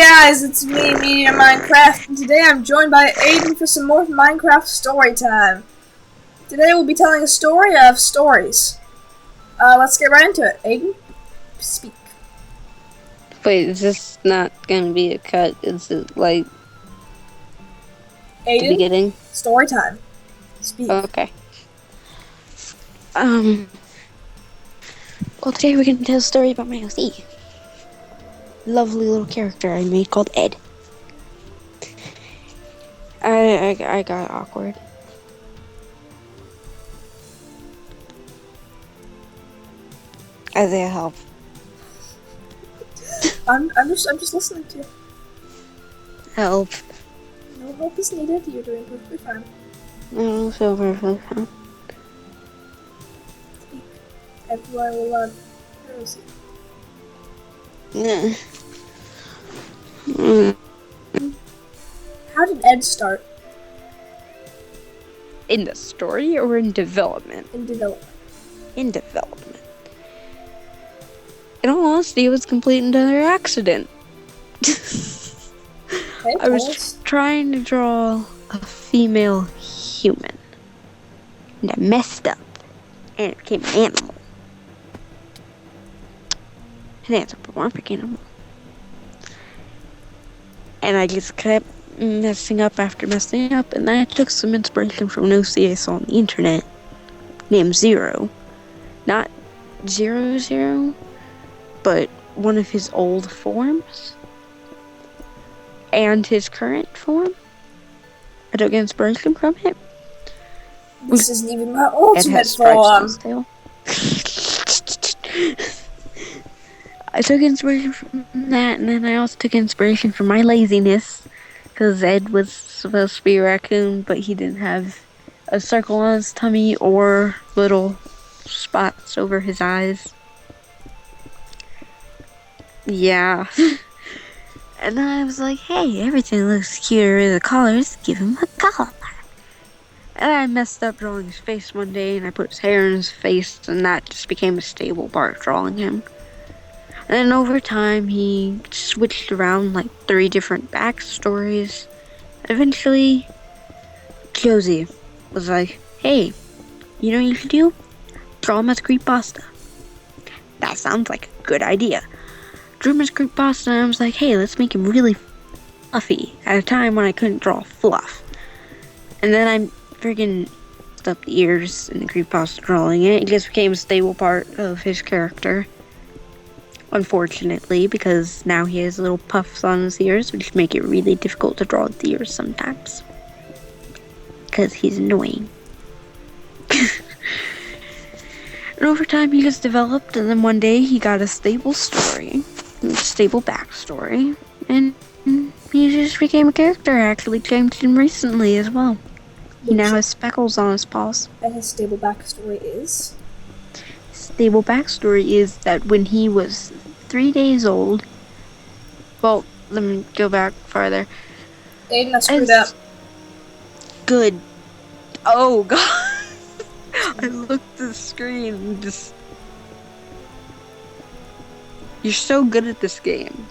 guys, it's me, Media Minecraft, and today I'm joined by Aden for some more Minecraft story time. Today we'll be telling a story of stories. Let's get right into it. Aden, speak. Wait, is this not gonna be a cut? Is it like Aden, the beginning? Story time. Speak. Okay. Well, today we're gonna tell a story about my OC. Lovely little character I made called Ed. I got awkward. Isaiah, help. I'm just listening to you. Help. No help is needed. You're doing perfectly fine. I don't feel perfectly fine. Speak. Everyone will love Rosie. Yeah. How did Ed start? In the story or in development? In development. In development. In all honesty, it was complete another accident. Okay, I was trying to draw a female human. And I messed up. And it became an animal. An anthropomorphic animal. And I just kept messing up after messing up. And then I took some inspiration from an OC I saw on the internet. Named Zero. Not 00, but one of his old forms. And his current form. I took inspiration from it. This isn't even my ultimate form. I took inspiration from that, and then I also took inspiration from my laziness. Because Ed was supposed to be a raccoon, but he didn't have a circle on his tummy or little spots over his eyes. Yeah. And then I was like, hey, everything looks cuter with the colors, give him a collar. And I messed up drawing his face one day, and I put his hair in his face, and that just became a stable part drawing him. And then over time, he switched around like 3 different backstories. Eventually, Josie was like, hey, you know what you should do? Draw him as creepypasta. That sounds like a good idea. Drew him as creepypasta, and I was like, hey, let's make him really fluffy at a time when I couldn't draw fluff. And then I friggin' messed up the ears in the creepypasta drawing it. It just became a stable part of his character. Unfortunately, because now he has little puffs on his ears, which make it really difficult to draw the ears sometimes. Because he's annoying. And over time he just developed, and then one day he got a stable story, a stable backstory, and he just became a character. I actually changed him recently as well. He now has speckles on his paws. And his stable backstory is? Stable backstory is that when he was 3 days old, well, let me go back farther. Aden, I screwed up. Good. Oh, God. I looked at the screen and just... You're so good at this game.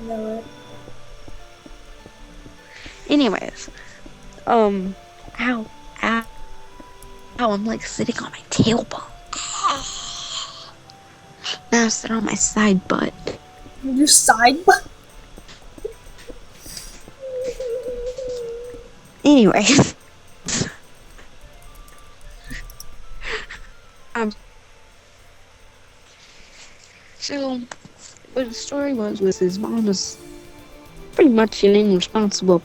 I know it. Anyways. Ow. I'm like sitting on my tailbone. Now I sit on my side butt. Your side butt? Anyway. So, what the story was his mom was pretty much an irresponsible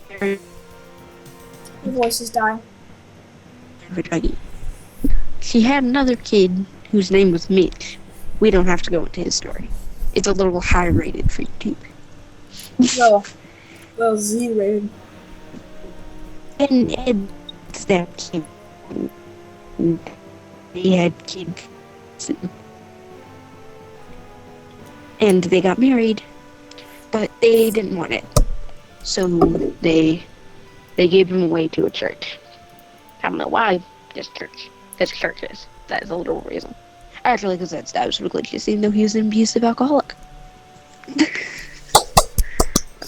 parent. Your voice is dying. She had another kid whose name was Mitch. We don't have to go into his story. It's a little high rated for YouTube. Well, Z rated. And Ed's dad came. They had kids. And they got married. But they didn't want it. So they gave him away to a church. I don't know why, just church. Because churches. That is a literal reason. Actually, because that's was religious, even though he was an abusive alcoholic.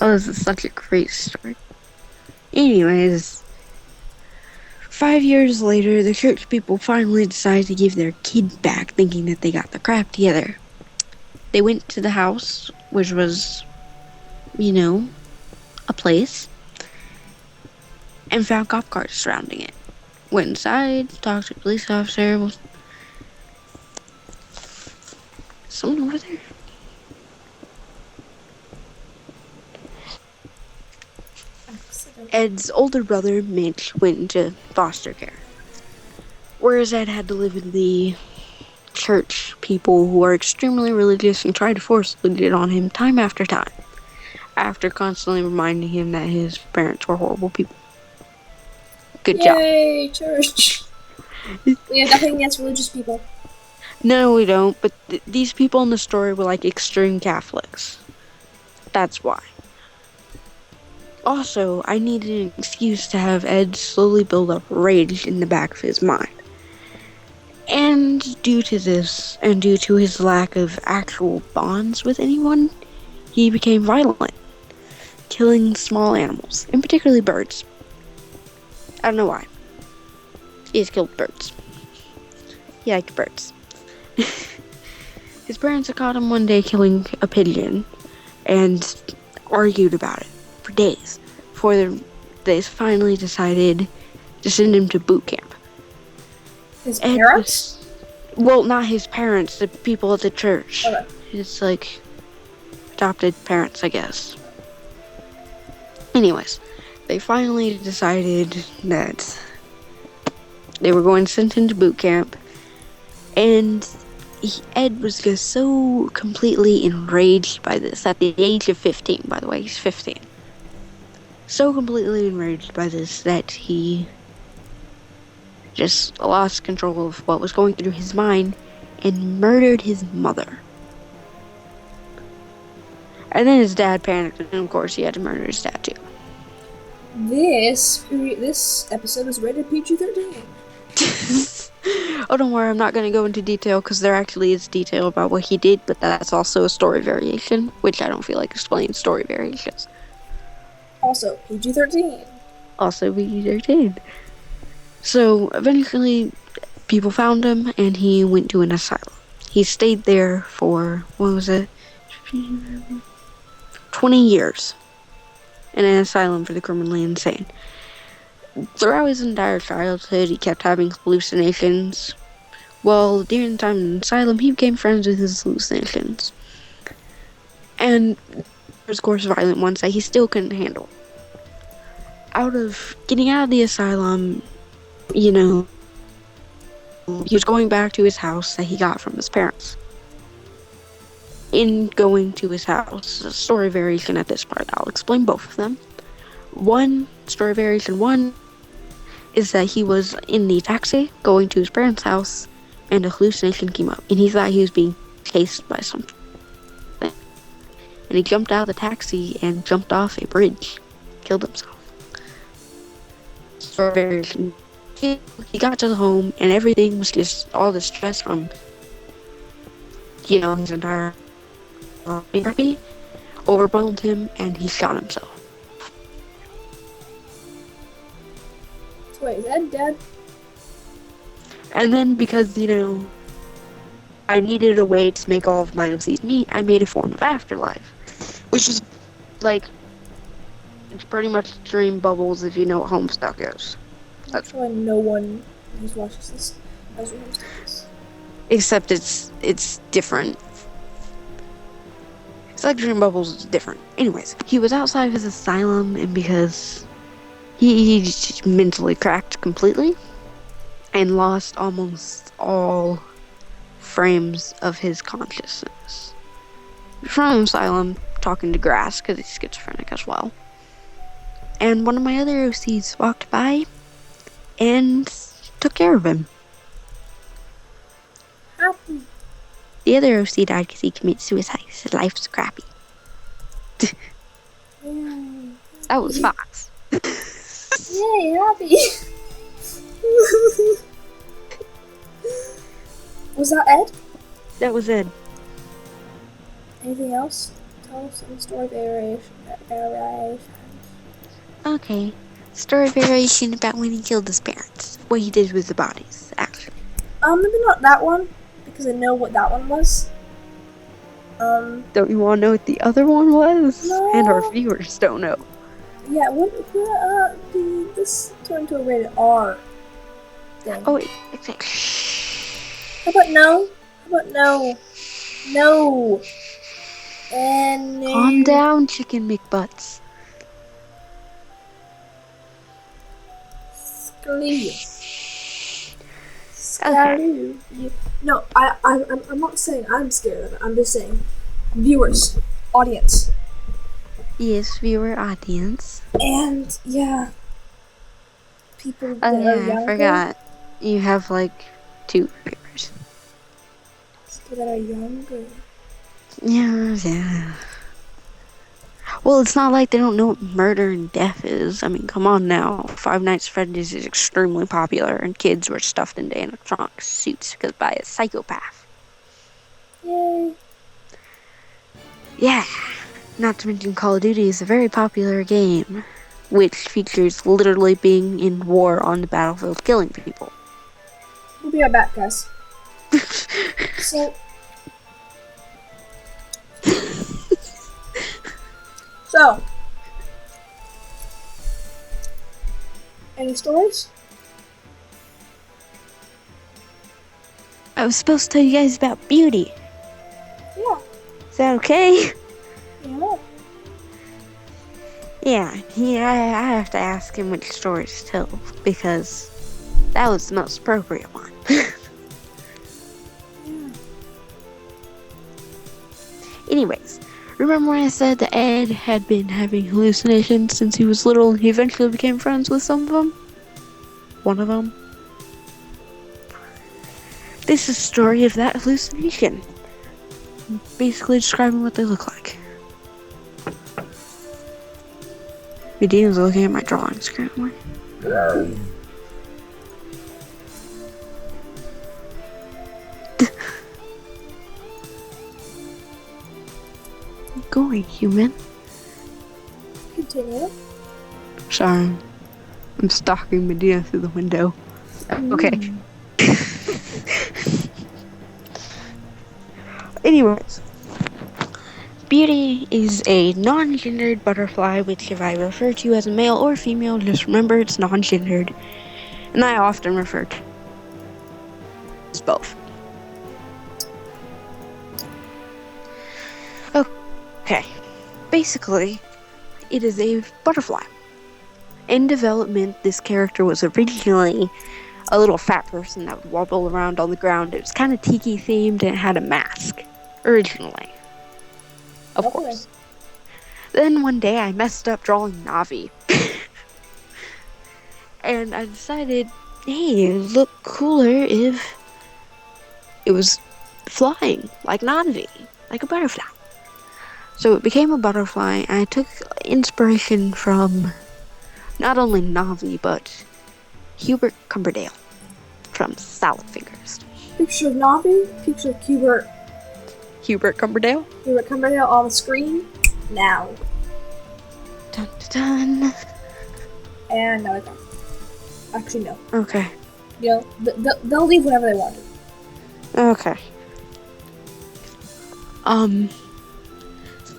Oh, this is such a great story. Anyways, 5 years later, the church people finally decided to give their kid back, thinking that they got the crap together. They went to the house, which was, a place, and found cop cars surrounding it. Went inside, talked to a police officer. Someone over there? Ed's older brother, Mitch, went into foster care. Whereas Ed had to live with the church people who are extremely religious and tried to force it on him time after time, after constantly reminding him that his parents were horrible people. Good job. Yay, church. We have nothing against religious people. No, we don't, but these people in the story were like extreme Catholics. That's why. Also, I needed an excuse to have Ed slowly build up rage in the back of his mind. And due to this, and due to his lack of actual bonds with anyone, he became violent, killing small animals, and particularly birds. I don't know why. He has killed birds. He liked birds. His parents had caught him one day killing a pigeon, and argued about it for days, before they finally decided to send him to boot camp. His parents? Well, not his parents, the people at the church. Okay. His, adopted parents, I guess. Anyways, they finally decided that they were going to send him to boot camp, and Ed was just so completely enraged by this, at the age of 15, by the way, he's 15. So completely enraged by this that he just lost control of what was going through his mind and murdered his mother. And then his dad panicked, and of course he had to murder his dad too. This episode is rated PG-13. Oh, don't worry, I'm not going to go into detail because there actually is detail about what he did, but that's also a story variation, which I don't feel like explaining story variations. Also, PG-13. Also PG-13. So, eventually, people found him, and he went to an asylum. He stayed there for, 20 years. In an asylum for the criminally insane. Throughout his entire childhood, he kept having hallucinations. Well, during the time in the asylum, he became friends with his hallucinations. And there was, of course, violent ones that he still couldn't handle. Getting out of the asylum, he was going back to his house that he got from his parents. In going to his house, a story variation at this part, I'll explain both of them. Story variation one is that he was in the taxi going to his parents' house, and a hallucination came up, and he thought he was being chased by something. And he jumped out of the taxi and jumped off a bridge, killed himself. Story variation. He got to the home, and everything was just all the stress from, his entire therapy overwhelmed him, and he shot himself. So wait, is Ed dead? And then because, I needed a way to make all of my OCs meet, I made a form of afterlife. Which is, it's pretty much dream bubbles if you know what Homestuck is. That's why no one who watches this has Homestuck is. Except it's different. It's like dream bubbles, it's different. Anyways, he was outside of his asylum, and because he just mentally cracked completely and lost almost all frames of his consciousness. From the asylum, talking to grass because he's schizophrenic as well. And one of my other OCs walked by and took care of him. Happy. The other OC died because he committed suicide. His life was crappy. That was Fox. Yay, happy. Was that Ed? That was Ed. Anything else? Tell some story variation. Okay. Story variation about when he killed his parents. What he did with the bodies, actually. Maybe not that one, because I know what that one was. Don't you want to know what the other one was? No. And our viewers don't know. Yeah, this turned into a rated R thing. Oh, How about no? How about no? No. And calm down, Chicken McButts. Scaloo. No, I'm not saying I'm scared of it. I'm just saying, viewers, audience. Yes, viewer audience. And yeah, people that Oh are yeah, younger. I forgot. You have like 2 viewers. People that are younger. Yeah. Well, it's not like they don't know what murder and death is. I mean, come on now. Five Nights at Freddy's is extremely popular, and kids were stuffed into animatronic suits by a psychopath. Yay. Yeah. Not to mention Call of Duty is a very popular game, which features literally being in war on the battlefield killing people. We'll be right back, guys. So, any stories? I was supposed to tell you guys about beauty. Yeah. Is that okay? Yeah. I have to ask him which stories to tell, because that was the most appropriate one. Anyways, remember when I said that Ed had been having hallucinations since he was little and he eventually became friends with some of them? One of them? This is a story of that hallucination. Basically describing what they look like. Medina's looking at my drawings currently. Going, human. Continue. Sorry. I'm stalking Medina through the window. Okay. Anyways. Beauty is a non-gendered butterfly, which if I refer to as a male or female, just remember it's non-gendered. And I often refer to as both. Okay. Basically, it is a butterfly. In development, this character was originally a little fat person that would wobble around on the ground. It was kind of tiki themed and it had a mask. Originally. Of course. Then one day I messed up drawing Navi. And I decided, hey, it would look cooler if it was flying like Navi, like a butterfly. So it became a butterfly, and I took inspiration from not only Navi, but Hubert Cumberdale from Salad Fingers. Picture of Navi, picture of Hubert Cumberdale? Hubert Cumberdale on the screen now. Dun dun dun. And now they come. Actually, no. Okay. You know, they'll leave whenever they want to. Okay.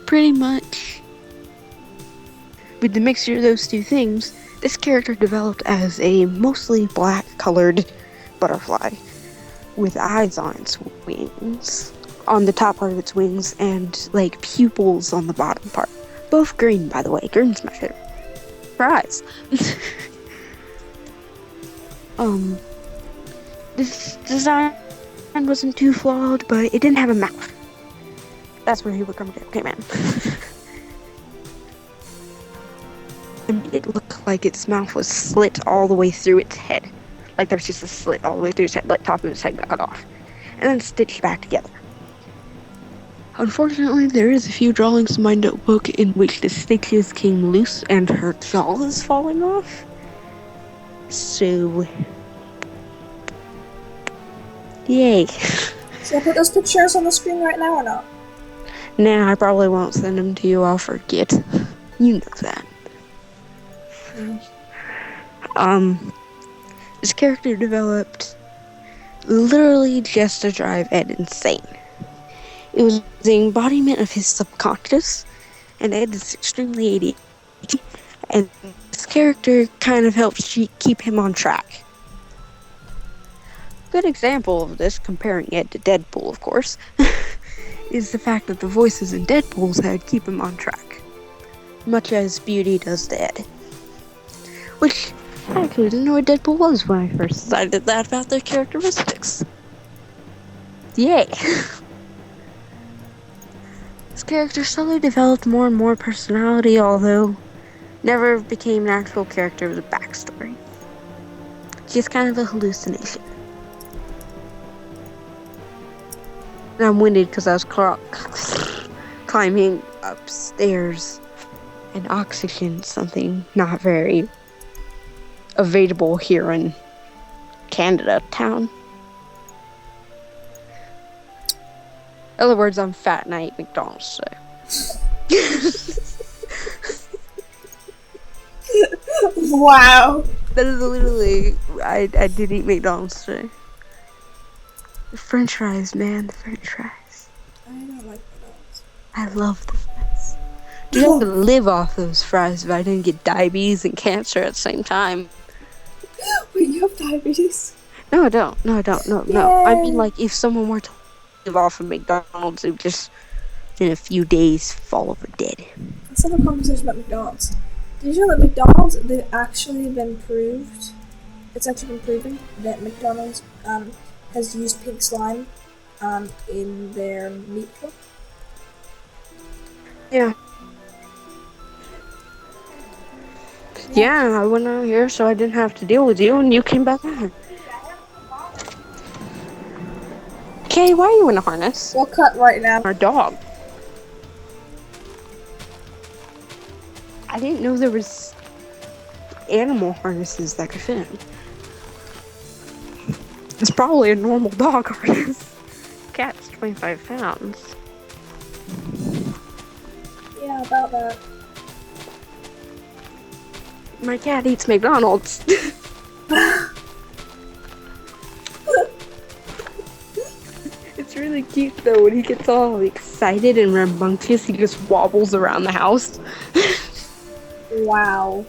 Pretty much with the mixture of those two things, this character developed as a mostly black colored butterfly with eyes on its wings, on the top part of its wings, and like pupils on the bottom part. Both green, by the way. Green's my favorite. For eyes. This design wasn't too flawed, but it didn't have a mouth. That's where he would come to. Okay, man. And it looked like its mouth was slit all the way through its head. Like there was just a slit all the way through its head, like top of its head got cut off. And then stitched back together. Unfortunately, there is a few drawings in my notebook in which the stitches came loose and her jaw is falling off. So... yay. Should I put those pictures on the screen right now or not? Nah, I probably won't send them to you. I'll forget. You know that. His character developed literally just to drive Ed insane. It was the embodiment of his subconscious, and Ed is extremely ADHD, and this character kind of helps keep him on track. Good example of this, comparing Ed to Deadpool, of course, is the fact that the voices in Deadpool's head keep him on track, much as Beauty does to Ed. Which, I actually didn't know what Deadpool was when I first decided that about their characteristics. Yay! His character slowly developed more and more personality, although never became an actual character with a backstory. Just kind of a hallucination. And I'm winded because I was climbing upstairs, and oxygen, something not very available here in Canada town. In other words, I'm fat and I eat McDonald's today. Wow. That is literally, I did eat McDonald's today. The French fries, man, the French fries. I don't like McDonald's. I love the fries. Dude, I would live off those fries if I didn't get diabetes and cancer at the same time. Wait, you have diabetes? No, I don't. No. I mean, like, if someone were to live off of McDonald's, it would just, in a few days, fall over dead. Let's have a conversation about McDonald's. Did you know that McDonald's, they've actually been proved, it's actually been proven that McDonald's has used pink slime in their meatball? Yeah. Yeah, I went out here so I didn't have to deal with you, and you came back on. Okay, why are you in a harness? We'll cut right now. Our dog. I didn't know there was animal harnesses that could fit him. It's probably a normal dog harness. Cat's 25 pounds. Yeah, about that. My cat eats McDonald's. It's really cute though. When he gets all excited and rambunctious, he just wobbles around the house. Wow.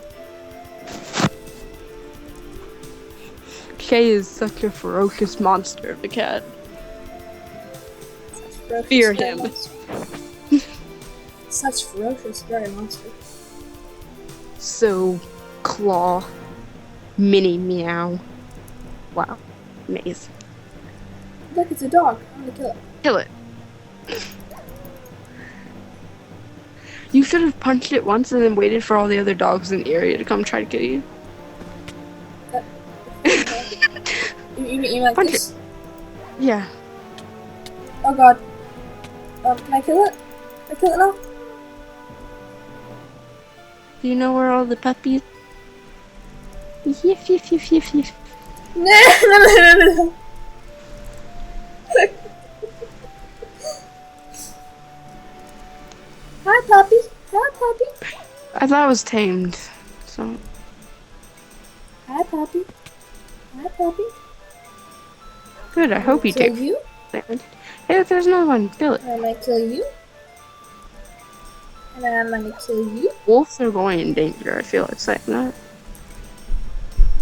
Kay is such a ferocious monster of a cat. Ferocious Fear him. Such ferocious, very monster. So, claw, mini meow. Wow, amazing. Look, it's a dog. I'm gonna kill it. Kill it. You should have punched it once and then waited for all the other dogs in the area to come try to kill you. You like Punch this? it. Yeah. Oh god. Can I kill it? Can I kill it now? Do you know where all the puppies? Yiff. No. Hi, puppy. Hi, puppy. I thought it was tamed, so. Hi, puppy. Hi, puppy. Good, I hope you Kill take you? damage. Hey, look, there's another one. Kill it. And I'm gonna kill you. And then I'm gonna kill you. Wolves are going in danger, I feel like saying that.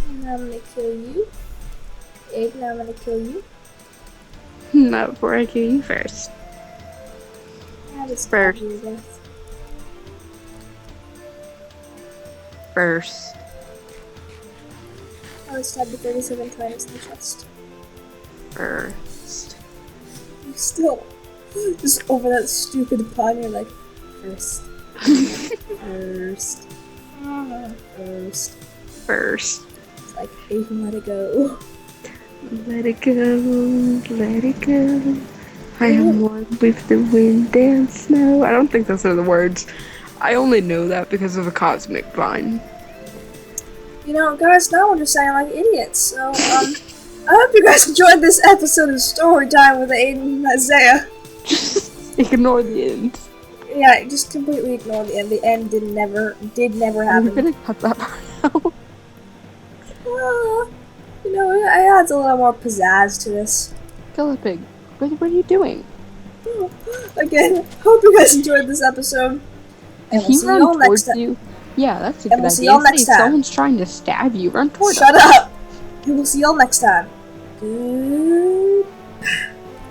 And I'm gonna kill you. Egg, now I'm gonna kill you. Not before I kill you first. I just First. stabbed you to death. First. I was stabbed you 37 times in the chest. First. You still just over that stupid pun, you're like, first. First. First. First. It's like, Aiden, let it go. Let it go, let it go. I am one with the wind and snow. I don't think those are the words. I only know that because of a cosmic vine. You know, guys, now we're just sounding like idiots. So, I hope you guys enjoyed this episode of Story Time with Aiden and Isaiah. Ignore the end. Yeah, just completely ignore the end. The end did never happen. You're gonna cut that part out. You know, it adds a little more pizzazz to this. Kill a pig. What are you doing? Again, hope you guys enjoyed this episode. And we'll see you all next time. You. Yeah, that's a and good we'll see idea. y'all next time. Someone's trying to stab you. Run toward Shut up! And we'll see y'all next time. Good.